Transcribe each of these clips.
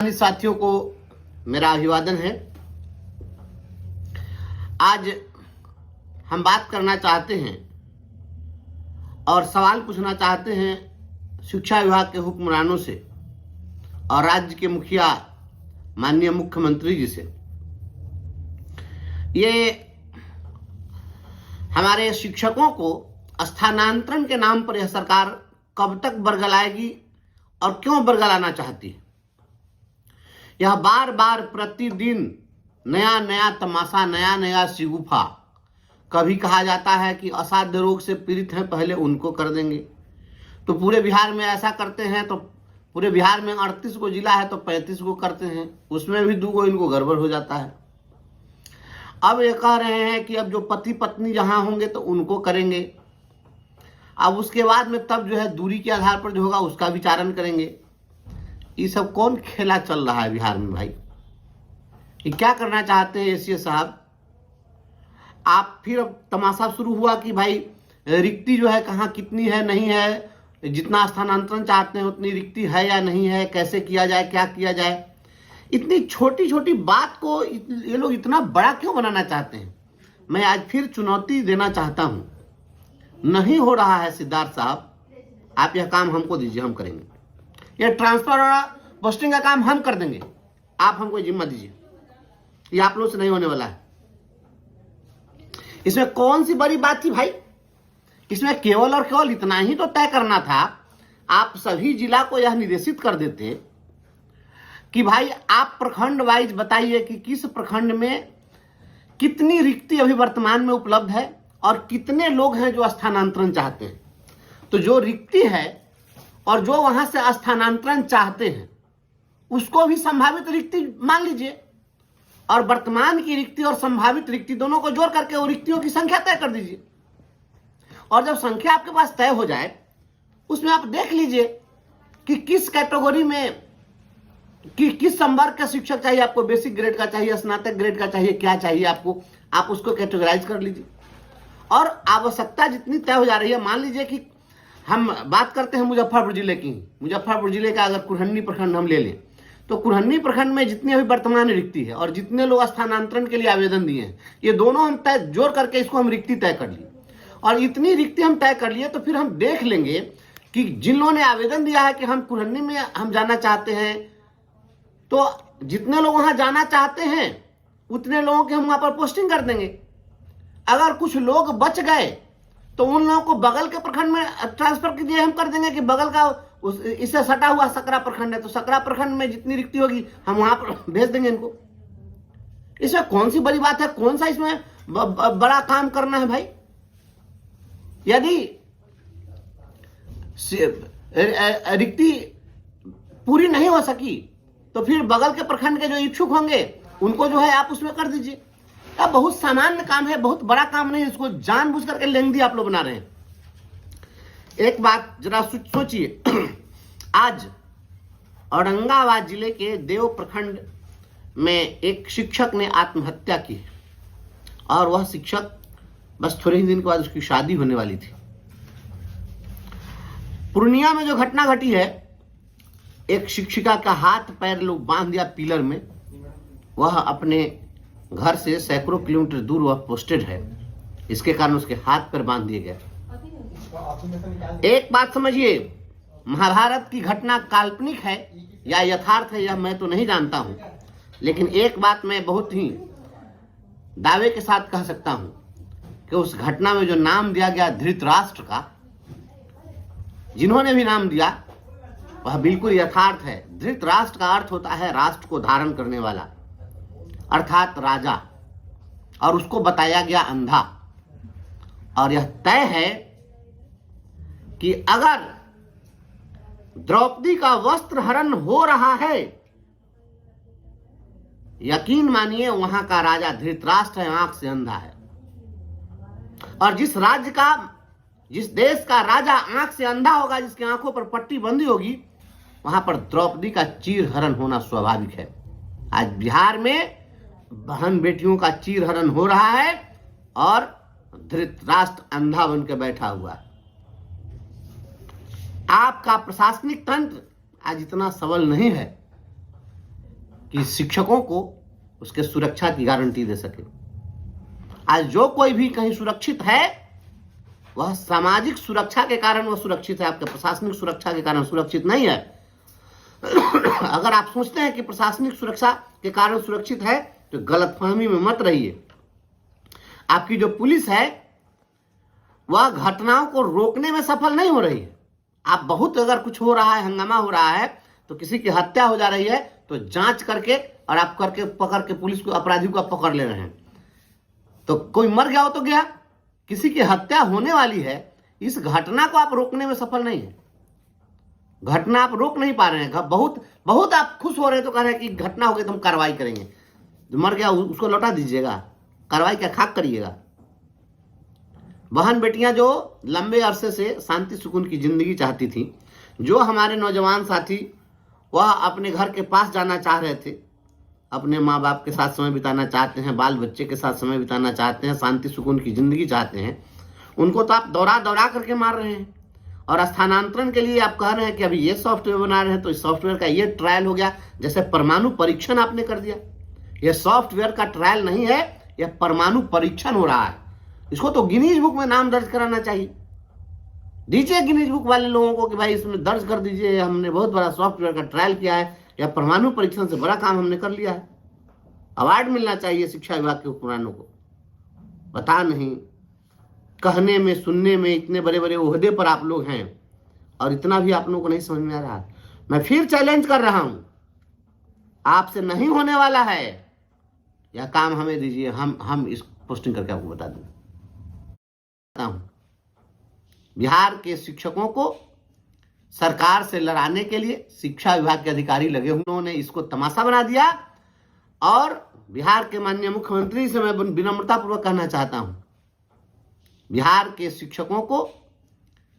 साथियों को मेरा अभिवादन है। आज हम बात करना चाहते हैं और सवाल पूछना चाहते हैं शिक्षा विभाग के हुक्मरानों से और राज्य के मुखिया माननीय मुख्यमंत्री जी से। ये हमारे शिक्षकों को स्थानांतरण के नाम पर यह सरकार कब तक बरगलाएगी और क्यों बरगलाना चाहती है। यह बार बार प्रतिदिन नया नया तमाशा, नया नया शिगुफा। कभी कहा जाता है कि असाध्य रोग से पीड़ित हैं, पहले उनको कर देंगे, तो पूरे बिहार में ऐसा करते हैं। तो पूरे बिहार में 38 को जिला है तो 35 को करते हैं, उसमें भी 2 को इनको गड़बड़ हो जाता है। अब ये कह रहे हैं कि अब जो पति पत्नी जहां होंगे तो उनको करेंगे। अब उसके बाद में तब जो है दूरी के आधार पर जो होगा उसका विचारण करेंगे। ये सब कौन खेला चल रहा है बिहार में भाई? ये क्या करना चाहते हैं एसीए साहब? आप फिर अब तमाशा शुरू हुआ कि भाई रिक्ति जो है कहाँ कितनी है, नहीं है, जितना स्थानांतरण चाहते हैं उतनी रिक्ति है या नहीं है, कैसे किया जाए, क्या किया जाए। इतनी छोटी छोटी बात को ये लोग इतना बड़ा क्यों बनाना चाहते हैं? मैं आज फिर चुनौती देना चाहता हूं। नहीं हो रहा है सिद्धार्थ साहब, आप यह काम हमको दीजिए, हम करेंगे। ये ट्रांसफर और पोस्टिंग का काम हम कर देंगे, आप हमको जिम्मा दीजिए। ये आप लोगों से नहीं होने वाला है। इसमें कौन सी बड़ी बात थी भाई? इसमें केवल और केवल इतना ही तो तय करना था। आप सभी जिला को यह निर्देशित कर देते कि भाई आप प्रखंड वाइज बताइए कि किस प्रखंड में कितनी रिक्ति अभी वर्तमान में उपलब्ध है और कितने लोग हैं जो स्थानांतरण चाहते हैं। तो जो रिक्ति है और जो वहां से स्थानांतरण चाहते हैं उसको भी संभावित रिक्ति मान लीजिए, और वर्तमान की रिक्ति और संभावित रिक्ति दोनों को जोड़ करके वो रिक्तियों की संख्या तय कर दीजिए। और जब संख्या आपके पास तय हो जाए उसमें आप देख लीजिए कि किस कैटेगरी में किस संवर्ग का शिक्षक चाहिए आपको। बेसिक ग्रेड का चाहिए, स्नातक ग्रेड का चाहिए, क्या चाहिए आपको, आप उसको कैटेगराइज कर लीजिए। और आवश्यकता जितनी तय हो जा रही है, मान लीजिए कि हम बात करते हैं मुजफ्फरपुर जिले की। मुजफ्फरपुर जिले का अगर कुरहन्नी प्रखंड हम ले लें तो कुरहन्नी प्रखंड में जितनी अभी वर्तमान रिक्ति है और जितने लोग स्थानांतरण के लिए आवेदन दिए हैं, ये दोनों हम तय जोड़ करके इसको हम रिक्ति तय कर लिए। और इतनी रिक्ति हम तय कर लिए तो फिर हम देख लेंगे कि जिन लोगों ने आवेदन दिया है कि हम कुरहन्नी में हम जाना चाहते हैं, तो जितने लोग वहां जाना चाहते हैं उतने लोगों की हम वहां पर पोस्टिंग कर देंगे। अगर कुछ लोग बच गए तो उन लोगों को बगल के प्रखंड में ट्रांसफर के लिए हम कर देंगे कि बगल का इससे सटा हुआ सकरा प्रखंड है, तो सकरा प्रखंड में जितनी रिक्ति होगी हम वहां पर भेज देंगे इनको। इसमें कौन सी बड़ी बात है? कौन सा इसमें बड़ा काम करना है भाई? यदि रिक्ति पूरी नहीं हो सकी तो फिर बगल के प्रखंड के जो इच्छुक होंगे उनको जो है आप उसमें कर दीजिए। अब बहुत सामान्य काम है, बहुत बड़ा काम नहीं है। इसको जानबूझ करके लेंदी आप लोग बना रहे हैं। एक बात जरा सोचिए, आज औरंगाबाद जिले के देव प्रखंड में एक शिक्षक ने आत्महत्या की और वह शिक्षक बस थोड़े ही दिन के बाद उसकी शादी होने वाली थी। पूर्णिया में जो घटना घटी है, एक शिक्षिका का हाथ पैर लोग बांध दिया पिलर में। वह अपने घर से सैकड़ों किलोमीटर दूर वह पोस्टेड है, इसके कारण उसके हाथ पैर बांध दिए गए। एक बात समझिए, महाभारत की घटना काल्पनिक है या यथार्थ है यह मैं तो नहीं जानता हूं, लेकिन एक बात मैं बहुत ही दावे के साथ कह सकता हूं कि उस घटना में जो नाम दिया गया धृतराष्ट्र का, जिन्होंने भी नाम दिया वह बिल्कुल यथार्थ है। धृतराष्ट्र का अर्थ होता है राष्ट्र को धारण करने वाला, अर्थात राजा, और उसको बताया गया अंधा। और यह तय है कि अगर द्रौपदी का वस्त्र हरण हो रहा है, यकीन मानिए वहां का राजा धृतराष्ट्र है, आंख से अंधा है। और जिस देश का राजा आंख से अंधा होगा, जिसकी आंखों पर पट्टी बंधी होगी, वहां पर द्रौपदी का चीर हरण होना स्वाभाविक है। आज बिहार में बहन बेटियों का चीर हरण हो रहा है और धृतराष्ट्र अंधा बन के बैठा हुआ है। आपका प्रशासनिक तंत्र आज इतना सबल नहीं है कि शिक्षकों को उसके सुरक्षा की गारंटी दे सके। आज जो कोई भी कहीं सुरक्षित है वह सामाजिक सुरक्षा के कारण वह सुरक्षित है, आपके प्रशासनिक सुरक्षा के कारण सुरक्षित नहीं है। अगर आप सोचते हैं कि प्रशासनिक सुरक्षा के कारण सुरक्षित है तो गलतफहमी में मत रहिए। आपकी जो पुलिस है वह घटनाओं को रोकने में सफल नहीं हो रही है। आप बहुत अगर कुछ हो रहा है, हंगामा हो रहा है, तो किसी की हत्या हो जा रही है तो जांच करके और आप करके पकड़ के पुलिस को अपराधी को आप पकड़ ले रहे हैं। तो कोई मर गया हो तो गया, किसी की हत्या होने वाली है, इस घटना को आप रोकने में सफल नहीं है। घटना आप रोक नहीं पा रहे हैं। बहुत आप खुश हो रहे हैं तो कह रहे हैं कि घटना हो गई तो हम कार्रवाई करेंगे। जो मर गया उसको लौटा दीजिएगा, कार्रवाई क्या खाक करिएगा। बहन बेटियां जो लंबे अरसे से शांति सुकून की जिंदगी चाहती थी, जो हमारे नौजवान साथी वह अपने घर के पास जाना चाह रहे थे, अपने माँ बाप के साथ समय बिताना चाहते हैं, बाल बच्चे के साथ समय बिताना चाहते हैं, शांति सुकून की जिंदगी चाहते हैं, उनको तो आप दौड़ा दौड़ा करके मार रहे हैं। और स्थानांतरण के लिए आप कह रहे हैं कि अभी ये सॉफ्टवेयर बना रहे हैं तो इस सॉफ्टवेयर का ये ट्रायल हो गया, जैसे परमाणु परीक्षण आपने कर दिया। यह सॉफ्टवेयर का ट्रायल नहीं है, यह परमाणु परीक्षण हो रहा है। इसको तो गिनीज बुक में नाम दर्ज कराना चाहिए। दीजिए गिनीज बुक वाले लोगों को कि भाई इसमें दर्ज कर दीजिए, हमने बहुत बड़ा सॉफ्टवेयर का ट्रायल किया है, या परमाणु परीक्षण से बड़ा काम हमने कर लिया है। अवार्ड मिलना चाहिए शिक्षा विभाग के हुक्मरानों को। बता नहीं, कहने में सुनने में इतने बड़े बड़े ओहदे पर आप लोग हैं और इतना भी आप लोगों को नहीं समझ में आ रहा। मैं फिर चैलेंज कर रहा हूं, आपसे नहीं होने वाला है, यह काम हमें दीजिए, हम इस पोस्टिंग करके आपको बता दूं। बिहार के शिक्षकों को सरकार से लड़ाने के लिए शिक्षा विभाग के अधिकारी लगे हुए, उन्होंने इसको तमाशा बना दिया। और बिहार के माननीय मुख्यमंत्री से मैं विनम्रतापूर्वक कहना चाहता हूं, बिहार के शिक्षकों को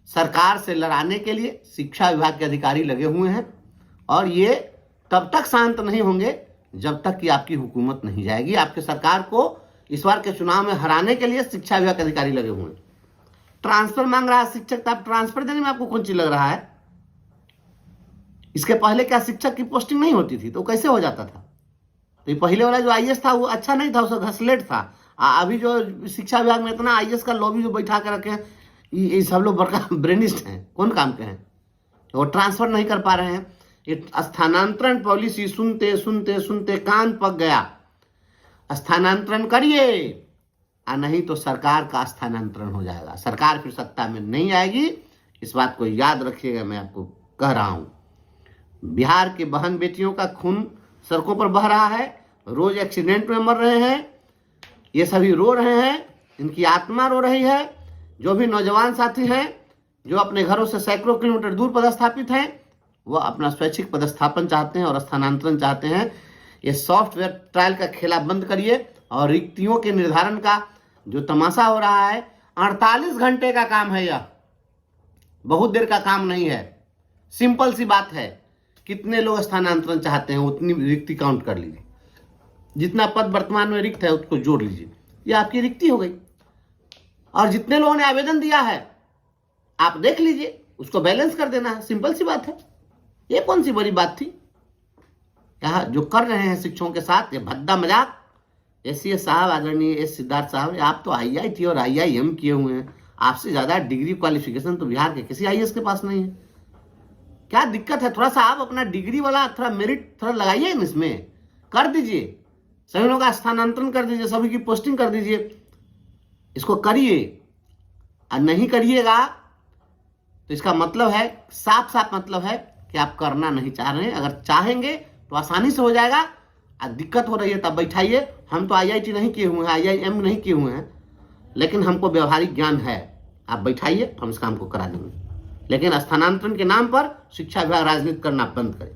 सरकार से लड़ाने के लिए शिक्षा विभाग के अधिकारी लगे हुए हैं और ये तब तक शांत नहीं होंगे जब तक कि आपकी हुकूमत नहीं जाएगी। आपके सरकार को इस बार के चुनाव में हराने के लिए शिक्षा विभाग के अधिकारी लगे हुए हैं। ट्रांसफर मांग रहा है शिक्षक, तो आप ट्रांसफर देने में आपको कौन चीज लग रहा है? इसके पहले क्या शिक्षक की पोस्टिंग नहीं होती थी तो कैसे हो जाता था? तो ये पहले वाला जो आईएएस था वो अच्छा नहीं था, उसका घसलेट था। अभी जो शिक्षा विभाग में इतना आईएएस का लॉबी जो बैठा कर रखे हैं, ये सब लोग बड़का ब्रेनिस्ट हैं, कौन काम के हैं? तो वो ट्रांसफर नहीं कर पा रहे हैं। ये स्थानांतरण पॉलिसी सुनते सुनते सुनते कान पक गया। स्थानांतरण करिए, और नहीं तो सरकार का स्थानांतरण हो जाएगा। सरकार फिर सत्ता में नहीं आएगी, इस बात को याद रखिएगा। मैं आपको कह रहा हूं, बिहार के बहन बेटियों का खून सड़कों पर बह रहा है, रोज एक्सीडेंट में मर रहे हैं, ये सभी रो रहे हैं, इनकी आत्मा रो रही है। जो भी नौजवान साथी हैं जो अपने घरों से सैकड़ों किलोमीटर दूर पदस्थापित हैं, वो अपना स्वैच्छिक पदस्थापन चाहते हैं और स्थानांतरण चाहते हैं। ये सॉफ्टवेयर ट्रायल का खेला बंद करिए और रिक्तियों के निर्धारण का जो तमाशा हो रहा है, 48 घंटे का काम है यह, बहुत देर का काम नहीं है। सिंपल सी बात है, कितने लोग स्थानांतरण चाहते हैं उतनी रिक्ति काउंट कर लीजिए, जितना पद वर्तमान में रिक्त है उसको जोड़ लीजिए, ये आपकी रिक्ति हो गई। और जितने लोगों ने आवेदन दिया है आप देख लीजिए, उसको बैलेंस कर देना है। सिंपल सी बात है, ये कौन सी बड़ी बात थी? क्या जो कर रहे हैं शिक्षकों के साथ ये भद्दा मजाक। एसीएस साहब, आदरणीय एस सिद्धार्थ साहब, आप तो आईआईटी और आईआईएम किए हुए हैं, आपसे ज्यादा डिग्री क्वालिफिकेशन तो बिहार के किसी आईएएस के पास नहीं है। क्या दिक्कत है? थोड़ा सा आप अपना डिग्री वाला थोड़ा मेरिट थोड़ा लगाइए, इसमें कर दीजिए, सभी लोगों का स्थानांतरण कर दीजिए, सभी की पोस्टिंग कर दीजिए, इसको करिए। और नहीं करिएगा तो इसका मतलब है, साफ साफ मतलब है कि आप करना नहीं चाह रहे हैं। अगर चाहेंगे तो आसानी से हो जाएगा। दिक्कत हो रही है तब बैठाइए। हम तो आईआईटी नहीं किए हुए हैं, आईआईएम नहीं किए हुए हैं, लेकिन हमको व्यवहारिक ज्ञान है। आप बैठाइए, हम इस काम को करा देंगे। लेकिन स्थानांतरण के नाम पर शिक्षा विभाग राजनीति करना बंद करे।